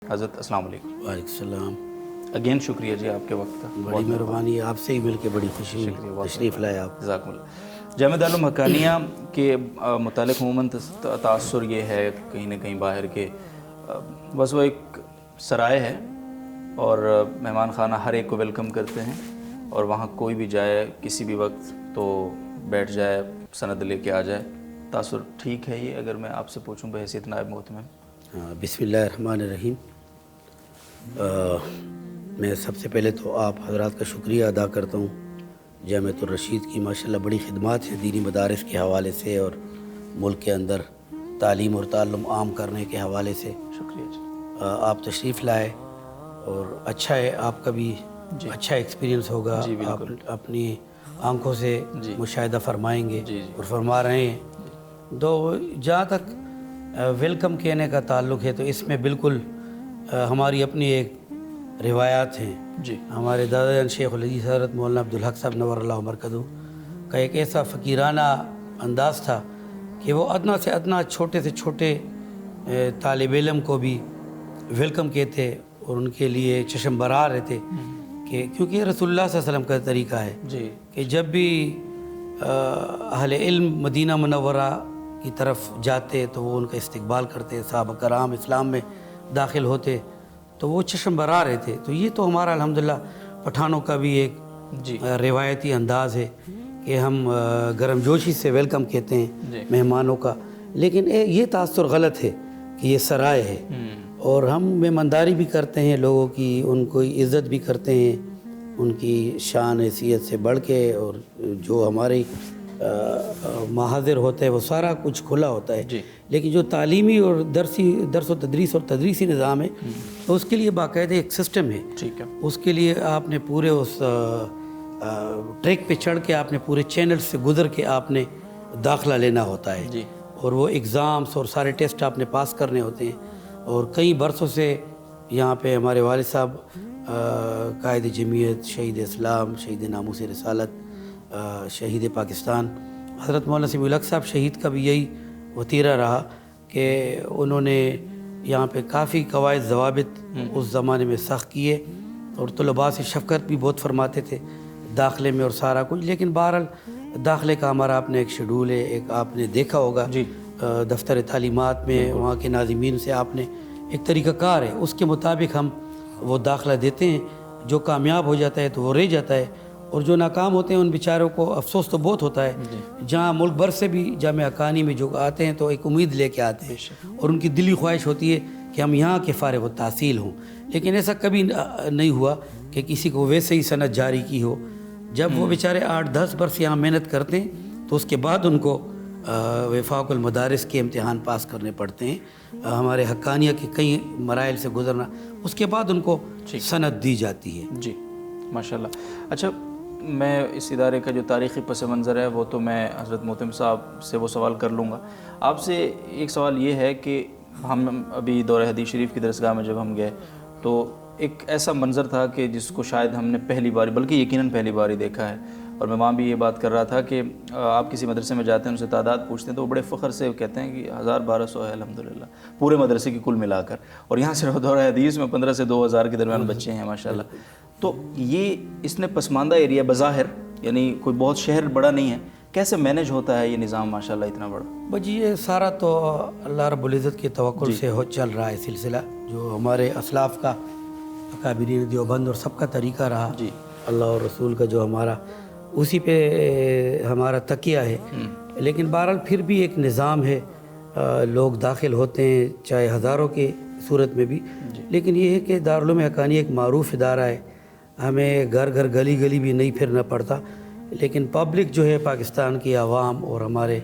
حضرت السلام علیکم۔ وعلیکم السلام۔ اگین شکریہ جی آپ کے وقت کا، بڑی مہربانی، آپ سے ہی مل کے بڑی خوشی ہوئی، تشریف لائے آپ۔ جزاکم اللہ۔ جامعہ دارالعلوم حقانیہ کے متعلق عموماً تاثر یہ ہے کہیں نہ کہیں باہر کے، بس وہ ایک سرائے ہے اور مہمان خانہ ہر ایک کو ویلکم کرتے ہیں، اور وہاں کوئی بھی جائے کسی بھی وقت تو بیٹھ جائے، سند لے کے آ جائے۔ تاثر ٹھیک ہے یہ اگر میں آپ سے پوچھوں بحیثیت نائب مہتمم؟ بسم اللہ الرحمن الرحیم۔ میں سب سے پہلے تو آپ حضرات کا شکریہ ادا کرتا ہوں۔ جامعۃ الرشید کی ماشاءاللہ بڑی خدمات ہیں دینی مدارس کے حوالے سے اور ملک کے اندر تعلیم اور تعلم عام کرنے کے حوالے سے۔ شکریہ جی۔ آپ تشریف لائے اور اچھا ہے، آپ کا بھی اچھا ایکسپیرینس ہوگا، آپ اپنی آنکھوں سے مشاہدہ فرمائیں گے اور فرما رہے ہیں۔ تو جہاں تک ویلکم کہنے کا تعلق ہے تو اس میں بالکل ہماری اپنی ایک روایات ہیں جی۔ ہمارے دادا جان شیخ الحدیث حضرت مولانا عبدالحق صاحب نور اللہ مرکزہ کا ایک ایسا فقیرانہ انداز تھا کہ وہ ادنا سے ادنا چھوٹے سے چھوٹے طالب علم کو بھی ویلکم کہتے اور ان کے لیے چشم برار رہتے، کہ کیونکہ یہ رسول اللہ صلی اللہ علیہ وسلم کا طریقہ ہے جی کہ جب بھی اہل علم مدینہ منورہ کی طرف جاتے تو وہ ان کا استقبال کرتے، صحابہ کرام اسلام میں داخل ہوتے تو وہ چشم برار رہتے۔ تو یہ تو ہمارا الحمدللہ پٹھانوں کا بھی ایک روایتی انداز ہے کہ ہم گرم جوشی سے ویلکم کہتے ہیں مہمانوں کا، لیکن یہ تاثر غلط ہے کہ یہ سرائے ہے، اور ہم مہمانداری بھی کرتے ہیں لوگوں کی، ان کو عزت بھی کرتے ہیں ان کی شان حیثیت سے بڑھ کے، اور جو ہمارے محاضر ہوتا ہے وہ سارا کچھ کھلا ہوتا ہے، لیکن جو تعلیمی اور درس و تدریس اور تدریسی نظام ہے تو اس کے لیے باقاعدہ ایک سسٹم ہے۔ اس کے لیے آپ نے پورے اس ٹریک پہ چڑھ کے آپ نے پورے چینل سے گزر کے آپ نے داخلہ لینا ہوتا ہے، اور وہ ایگزامز اور سارے ٹیسٹ آپ نے پاس کرنے ہوتے ہیں۔ اور کئی برسوں سے یہاں پہ ہمارے والد صاحب قائد جمعیت، شہید اسلام، شہید ناموس رسالت، شہید پاکستان حضرت مولانا سمیع الحق صاحب شہید کا بھی یہی وتیرہ رہا کہ انہوں نے یہاں پہ کافی قواعد ضوابط اس زمانے میں سخت کیے، اور طلباء سے شفقت بھی بہت فرماتے تھے داخلے میں اور سارا کچھ۔ لیکن بہرحال داخلے کا ہمارا اپنا ایک شیڈول ہے، ایک آپ نے دیکھا ہوگا دفتر تعلیمات میں وہاں کے ناظمین سے آپ نے ایک طریقہ کار ہے، اس کے مطابق ہم وہ داخلہ دیتے ہیں۔ جو کامیاب ہو جاتا ہے تو وہ رہ جاتا ہے، اور جو ناکام ہوتے ہیں ان بیچاروں کو افسوس تو بہت ہوتا ہے۔ جہاں ملک بھر سے بھی جامعہ حقانی میں جو آتے ہیں تو ایک امید لے کے آتے ہیں، اور ان کی دلی خواہش ہوتی ہے کہ ہم یہاں کے فارغ التحصیل ہوں، لیکن ایسا کبھی نہیں ہوا کہ کسی کو ویسے ہی سند جاری کی ہو۔ جب وہ بیچارے 8-10 برس یہاں محنت کرتے ہیں تو اس کے بعد ان کو وفاق المدارس کے امتحان پاس کرنے پڑتے ہیں، ہمارے حقانیہ کے کئی مراحل سے گزرنا، اس کے بعد ان کو سند دی جاتی ہے۔ جی ماشاءاللہ۔ اچھا، میں اس ادارے کا جو تاریخی پس منظر ہے وہ تو میں حضرت محتم صاحب سے وہ سوال کر لوں گا۔ آپ سے ایک سوال یہ ہے کہ ہم ابھی دورہ حدیث شریف کی درسگاہ میں جب ہم گئے تو ایک ایسا منظر تھا کہ جس کو شاید ہم نے پہلی بار، بلکہ یقیناً پہلی بار ہی دیکھا ہے، اور میں وہاں بھی یہ بات کر رہا تھا کہ آپ کسی مدرسے میں جاتے ہیں ان سے تعداد پوچھتے ہیں تو وہ بڑے فخر سے کہتے ہیں کہ 1200 ہے الحمدللہ پورے مدرسے کی کل ملا کر، اور یہاں صرف دورہ حدیث میں 15 سے 2000 کے درمیان بچے ہیں ماشاءاللہ۔ تو یہ اس نے پسماندہ ایریا بظاہر، یعنی کوئی بہت شہر بڑا نہیں ہے، کیسے مینج ہوتا ہے یہ نظام ماشاءاللہ اتنا بڑا؟ بجی یہ سارا تو اللہ رب العزت کے توکل سے چل رہا ہے سلسلہ، جو ہمارے اسلاف کا، اکابرین دیوبند اور سب کا طریقہ رہا، اللہ اور رسول کا جو ہمارا اسی پہ ہمارا تکیہ ہے۔ لیکن بہرحال پھر بھی ایک نظام ہے، لوگ داخل ہوتے ہیں چاہے ہزاروں کی صورت میں بھی، لیکن یہ ہے کہ دارالعلوم حقانی ایک معروف ادارہ ہے، ہمیں گھر گھر گلی گلی بھی نہیں پھرنا پڑتا، لیکن پبلک جو ہے پاکستان کی عوام اور ہمارے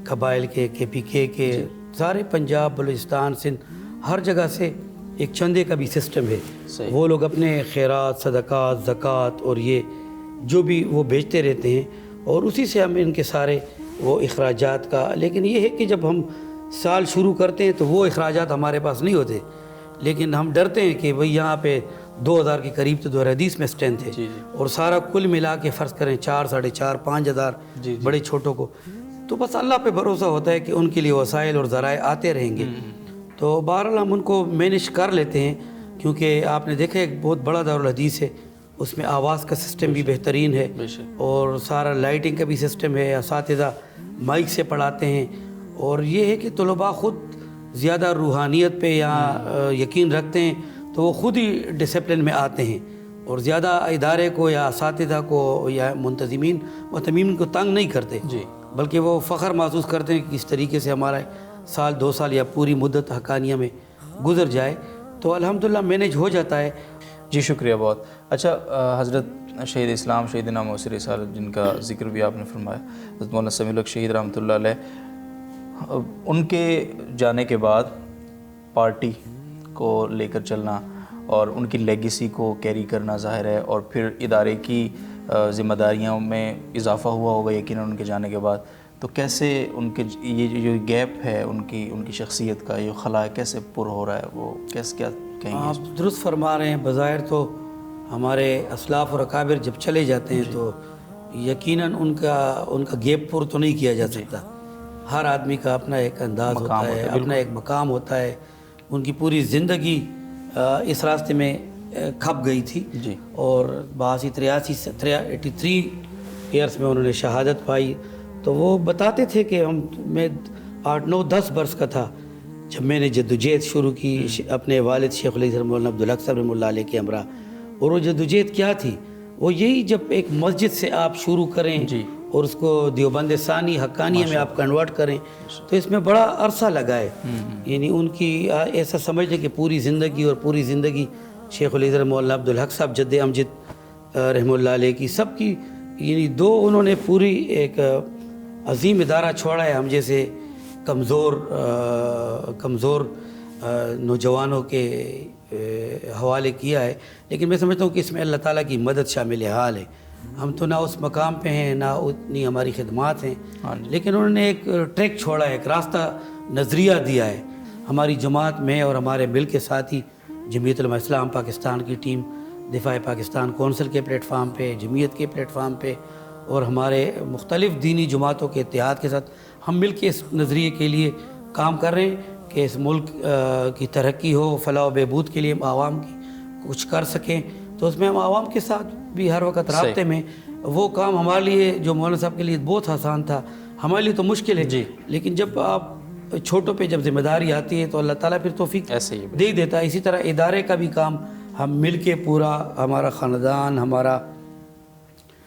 قبائل کے KPK کے سارے پنجاب، بلوچستان، سندھ، ہر جگہ سے ایک چندے کا بھی سسٹم ہے، وہ لوگ اپنے خیرات، صدقات، زکوٰۃ اور یہ جو بھی وہ بیچتے رہتے ہیں، اور اسی سے ہم ان کے سارے وہ اخراجات کا، لیکن یہ ہے کہ جب ہم سال شروع کرتے ہیں تو وہ اخراجات ہمارے پاس نہیں ہوتے، لیکن ہم ڈرتے ہیں کہ بھئی یہاں پہ 2000 کے قریب تو دورہ حدیث میں اسٹرینتھ ہے، اور سارا کل ملا کے فرض کریں 4، 4.5، 5000 بڑے چھوٹوں کو، تو بس اللہ پہ بھروسہ ہوتا ہے کہ ان کے لیے وسائل اور ذرائع آتے رہیں گے۔ تو بہرحال ہم ان کو مینیج کر لیتے ہیں، کیونکہ آپ نے دیکھا ایک بہت بڑا دارالحدیث ہے، اس میں آواز کا سسٹم بھی بہترین ہے، اور سارا لائٹنگ کا بھی سسٹم ہے، اساتذہ مائک سے پڑھاتے ہیں، اور یہ ہے کہ طلباء خود زیادہ روحانیت پہ یا یقین رکھتے ہیں تو وہ خود ہی ڈسپلن میں آتے ہیں، اور زیادہ ادارے کو یا اساتذہ کو یا معتمین کو تنگ نہیں کرتے، بلکہ وہ فخر محسوس کرتے ہیں کہ کس طریقے سے ہمارا سال 2 سال یا پوری مدت حقانیہ میں گزر جائے، تو الحمدللہ مینیج ہو جاتا ہے۔ جی شکریہ بہت۔ اچھا حضرت شہید اسلام سیدنا محسن رسالت جن کا ذکر بھی آپ نے فرمایا، حضرت مولانا سمیع الحق شہید رحمۃ اللہ علیہ، ان کے جانے کے بعد پارٹی کو لے کر چلنا اور ان کی لیگیسی کو کیری کرنا ظاہر ہے، اور پھر ادارے کی ذمہ داریوں میں اضافہ ہوا ہوگا یقیناً ان کے جانے کے بعد، تو کیسے ان کے یہ جو گیپ ہے ان کی شخصیت کا، یہ خلا کیسے پر ہو رہا ہے، وہ کیسے کیا کہیں گے؟ آپ درست فرما رہے ہیں، بظاہر تو ہمارے اسلاف اور اکابر جب چلے جاتے ہیں تو یقیناً ان کا گیپ پر تو نہیں کیا جا سکتا، ہر آدمی کا اپنا ایک انداز ہوتا ہے، اپنا ایک مقام ہوتا ہے، ان کی پوری زندگی اس راستے میں کھپ گئی تھی، اور 83 ایئرس میں انہوں نے شہادت پائی، تو وہ بتاتے تھے کہ میں 8 9 10 برس کا تھا جب میں نے جدوجہد شروع کی اپنے والد شیخ الحدیث مولانا عبدالحق صاحب رحمۃ اللہ علیہ کے ہمراہ، اور وہ جدوجہد کیا تھی؟ وہ یہی جب ایک مسجد سے آپ شروع کریں اور اس کو دیوبند ثانی حقانیہ میں آپ کنورٹ کریں، تو اس میں بڑا عرصہ لگا ہے، یعنی ان کی ایسا سمجھ لیں کہ پوری زندگی شیخ الحدیث مولانا عبدالحق صاحب جد امجد رحمۃ اللہ علیہ کی سب کی، یعنی انہوں نے پوری ایک عظیم ادارہ چھوڑا ہے، ہم جیسے کمزور نوجوانوں کے حوالے کیا ہے، لیکن میں سمجھتا ہوں کہ اس میں اللہ تعالیٰ کی مدد شامل حال ہے، ہم تو نہ اس مقام پہ ہیں نہ اتنی ہماری خدمات ہیں، لیکن انہوں نے ایک ٹریک چھوڑا ہے، ایک راستہ نظریہ دیا ہے ہماری جماعت میں، اور ہمارے مل کے ساتھی جمعیت علماء اسلام پاکستان کی ٹیم، دفاع پاکستان کونسل کے پلیٹ فارم پہ، جمعیت کے پلیٹ فارم پہ، اور ہمارے مختلف دینی جماعتوں کے اتحاد کے ساتھ ہم مل کے اس نظریے کے لیے کام کر رہے ہیں کہ اس ملک کی ترقی ہو، فلاح و بہبود کے لیے ہم عوام کی کچھ کر سکیں، تو اس میں ہم عوام کے ساتھ بھی ہر وقت رابطے میں، وہ کام ہمارے لیے جو مولانا صاحب کے لیے بہت آسان تھا، ہمارے لیے تو مشکل ہے، لیکن جب آپ چھوٹوں پہ جب ذمہ داری آتی ہے تو اللہ تعالیٰ پھر توفیق دے دیتا ہے۔ اسی طرح ادارے کا بھی کام ہم مل کے پورا، ہمارا خاندان، ہمارا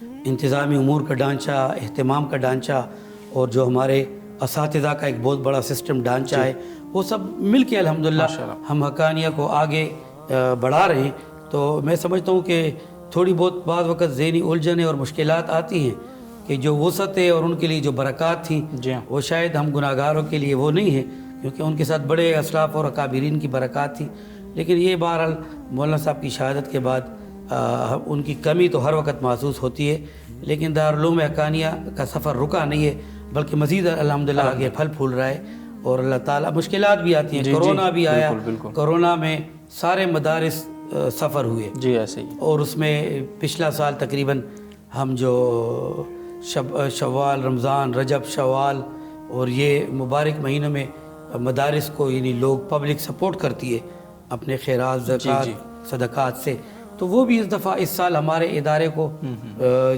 انتظامی امور کا ڈھانچہ، اہتمام کا ڈھانچہ، اور جو ہمارے اساتذہ کا ایک بہت بڑا سسٹم ڈھانچہ ہے، وہ سب مل کے الحمدللہ ہم حقانیہ کو آگے بڑھا رہے ہیں۔ تو میں سمجھتا ہوں کہ تھوڑی بہت بعض وقت ذہنی الجھنیں اور مشکلات آتی ہیں کہ جو وسعت ہے اور ان کے لیے جو برکات تھیں وہ شاید ہم گناہگاروں کے لیے وہ نہیں ہیں، کیونکہ ان کے ساتھ بڑے اسلاف اور اکابرین کی برکات تھیں، لیکن یہ بہرحال مولانا صاحب کی شہادت کے بعد ان کی کمی تو ہر وقت محسوس ہوتی ہے، لیکن دارالعلوم حقانیہ کا سفر رکا نہیں ہے، بلکہ مزید الحمدللہ آگے پھل پھول رہا ہے، اور اللہ تعالیٰ مشکلات بھی آتی ہیں، کرونا بھی آیا، کرونا میں سارے مدارس سفر ہوئے، ایسے ہی، اور اس میں پچھلا سال تقریباً ہم جو شوال، رمضان، رجب، شوال اور یہ مبارک مہینوں میں مدارس کو یعنی لوگ پبلک سپورٹ کرتی ہے اپنے خیرات، زکوٰۃ، صدقات سے، تو وہ بھی اس دفعہ اس سال ہمارے ادارے کو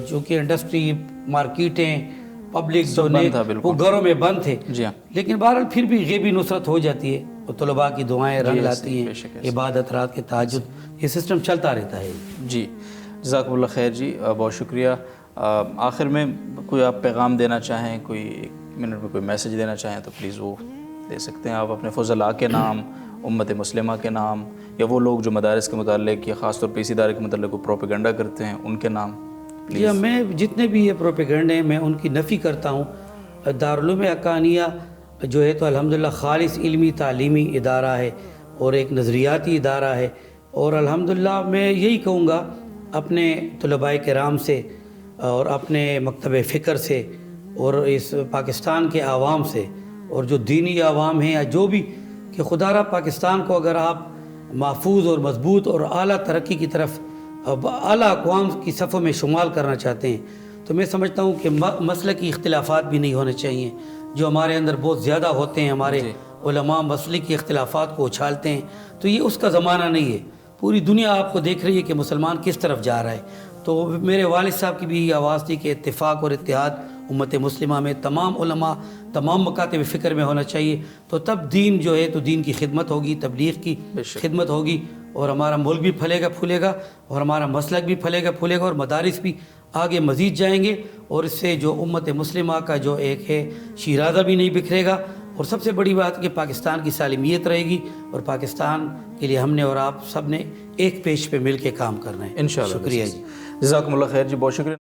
چونکہ انڈسٹری، مارکیٹیں، پبلک وہ گھروں میں بند تھے، لیکن بہرحال پھر بھی غیبی نصرت ہو جاتی ہے، اور طلباء کی دعائیں رنگ لاتی ہیں، عبادت، رات کے تہجد، یہ سسٹم چلتا رہتا ہے۔ جی جزاکم اللہ خیر جی، بہت شکریہ۔ آخر میں کوئی آپ پیغام دینا چاہیں، کوئی 1 منٹ میں کوئی میسیج دینا چاہیں تو پلیز وہ دے سکتے ہیں آپ، اپنے فضلاء کے نام، امت مسلمہ کے نام، یا وہ لوگ جو مدارس کے متعلق یا خاص طور پہ اس ادارے کے متعلق کوئی پروپیگنڈا کرتے ہیں ان کے نام پلیز۔ جی، میں جتنے بھی یہ پروپیگنڈے ہیں میں ان کی نفی کرتا ہوں۔ دارالعلوم حقانیہ جو ہے تو الحمدللہ خالص علمی تعلیمی ادارہ ہے اور ایک نظریاتی ادارہ ہے، اور الحمدللہ میں یہی کہوں گا اپنے طلباء کرام سے اور اپنے مکتب فکر سے اور اس پاکستان کے عوام سے، اور جو دینی عوام ہیں یا جو بھی، کہ خدا را پاکستان کو اگر آپ محفوظ اور مضبوط اور اعلیٰ ترقی کی طرف، اعلیٰ اقوام کی صفوں میں شمال کرنا چاہتے ہیں، تو میں سمجھتا ہوں کہ مسلکی اختلافات بھی نہیں ہونے چاہیے جو ہمارے اندر بہت زیادہ ہوتے ہیں، ہمارے علماء مسلک کی اختلافات کو اچھالتے ہیں، تو یہ اس کا زمانہ نہیں ہے. پوری دنیا آپ کو دیکھ رہی ہے کہ مسلمان کس طرف جا رہا ہے. تو میرے والد صاحب کی بھی یہ آواز تھی کہ اتفاق اور اتحاد امت مسلمہ میں، تمام علماء تمام مکاتب فکر میں ہونا چاہیے. تو تب دین جو ہے تو دین کی خدمت ہوگی، تبلیغ کی خدمت ہوگی، اور ہمارا ملک بھی پھلے گا پھولے گا، اور ہمارا مسلک بھی پھلے گا پھولے گا، اور مدارس بھی آگے مزید جائیں گے. اور اس سے جو امت مسلمہ کا جو ایک ہے شیرازہ بھی نہیں بکھرے گا. اور سب سے بڑی بات کہ پاکستان کی سالمیت رہے گی، اور پاکستان کے لیے ہم نے اور آپ سب نے ایک پیش پہ مل کے کام کرنا ہے. انشاءاللہ. شکریہ جی. جزاکم اللہ خیر جی، بہت شکریہ.